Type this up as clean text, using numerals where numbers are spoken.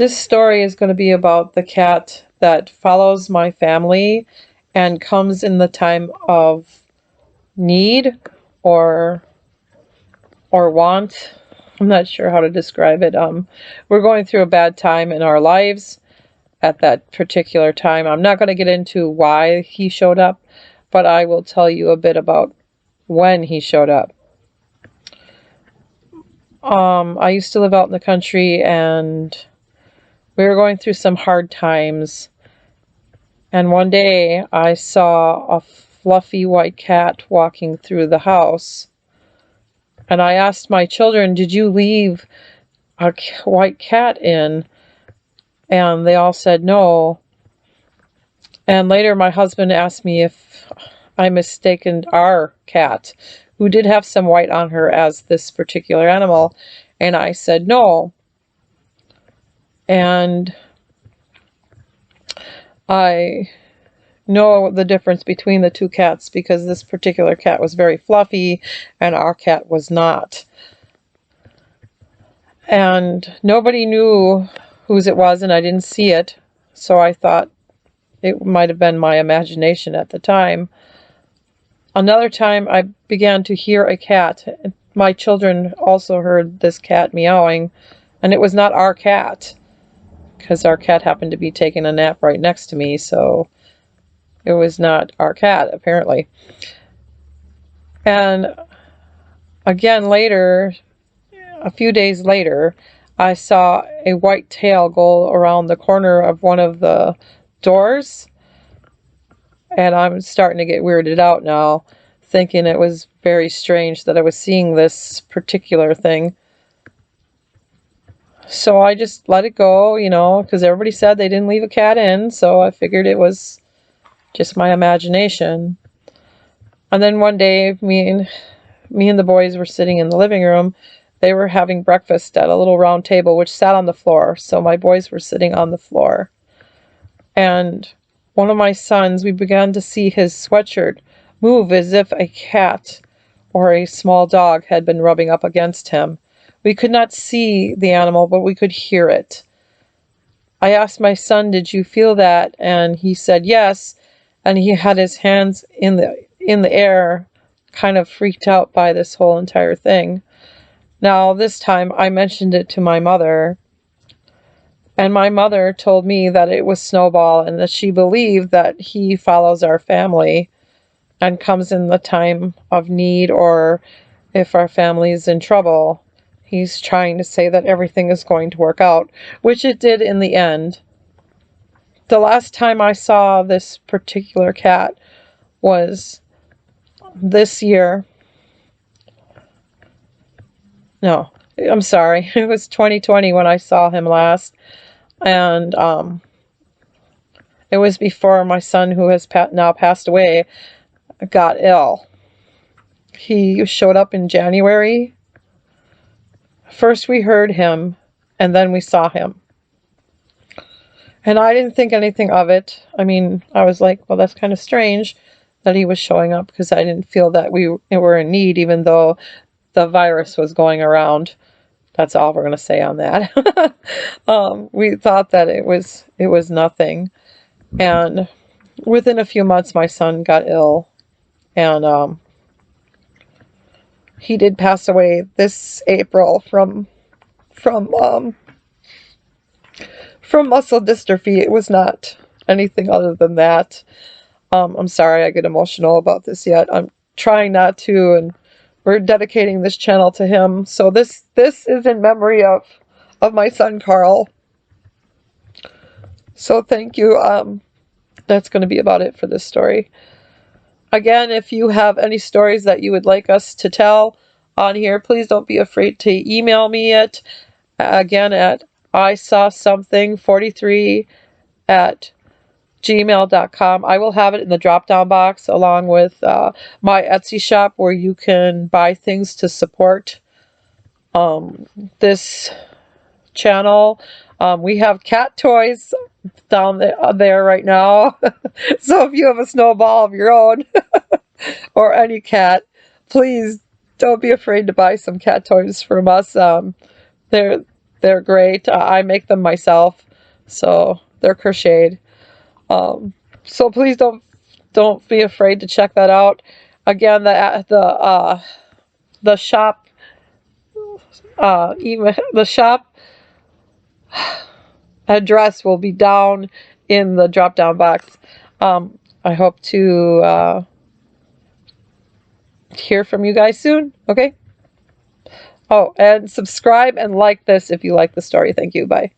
This story is going to be about the cat that follows my family and comes in the time of need or want. I'm not sure how to describe it. We're going through a bad time in our lives at that particular time. I'm not going to get into why he showed up, but I will tell you a bit about when he showed up. I used to live out in the country, and we were going through some hard times. And one day I saw a fluffy white cat walking through the house. And I asked my children, "Did you leave a white cat in?" And they all said no. And later my husband asked me if I mistaken our cat, who did have some white on her, as this particular animal. And I said no. And I know the difference between the two cats, because this particular cat was very fluffy and our cat was not. And nobody knew whose it was, and I didn't see it, so I thought it might have been my imagination at the time. Another time I began to hear a cat. My children also heard this cat meowing, and it was not our cat, because our cat happened to be taking a nap right next to me, so it was not our cat, apparently. And again later, a few days later, I saw a white tail go around the corner of one of the doors. And I'm starting to get weirded out now, thinking it was very strange that I was seeing this particular thing. So I just let it go, because everybody said they didn't leave a cat in, so I figured it was just my imagination. And then one day, me and the boys were sitting in the living room. They were having breakfast at a little round table which sat on the floor. So my boys were sitting on the floor. And one of my sons, we began to see his sweatshirt move as if a cat or a small dog had been rubbing up against him. We could not see the animal, but we could hear it. I asked my son, "Did you feel that?" And he said yes. And he had his hands in the air, kind of freaked out by this whole entire thing. Now, this time I mentioned it to my mother, and my mother told me that it was Snowball and that she believed that he follows our family and comes in the time of need, or if our family is in trouble. He's trying to say that everything is going to work out, which it did in the end. The last time I saw this particular cat was this year. No, I'm sorry. It was 2020 when I saw him last. And it was before my son, who has now passed away, got ill. He showed up in January. First we heard him, and then we saw him. And I didn't think anything of it. I mean, I was like, well, that's kind of strange that he was showing up, because I didn't feel that we were in need, even though the virus was going around. That's all we're going to say on that. We thought that it was nothing. And within a few months, my son got ill. And he did pass away this April from muscle dystrophy. It was not anything other than that. I'm sorry I get emotional about this yet. I'm trying not to, and we're dedicating this channel to him. So this is in memory of my son Carl. So thank you. That's going to be about it for this story. Again, if you have any stories that you would like us to tell on here, please don't be afraid to email me it. Again, at isawsomething43@gmail.com. I will have it in the drop-down box, along with my Etsy shop, where you can buy things to support this channel. We have cat toys down there right now. So if you have a Snowball of your own or any cat, please don't be afraid to buy some cat toys from us. They're They're great. I make them myself, so they're crocheted. So please don't be afraid to check that out. Again, the shop even the shop address will be down in the drop down box. I hope to hear from you guys soon. Okay. Oh, and subscribe and like this if you like the story. Thank you. Bye.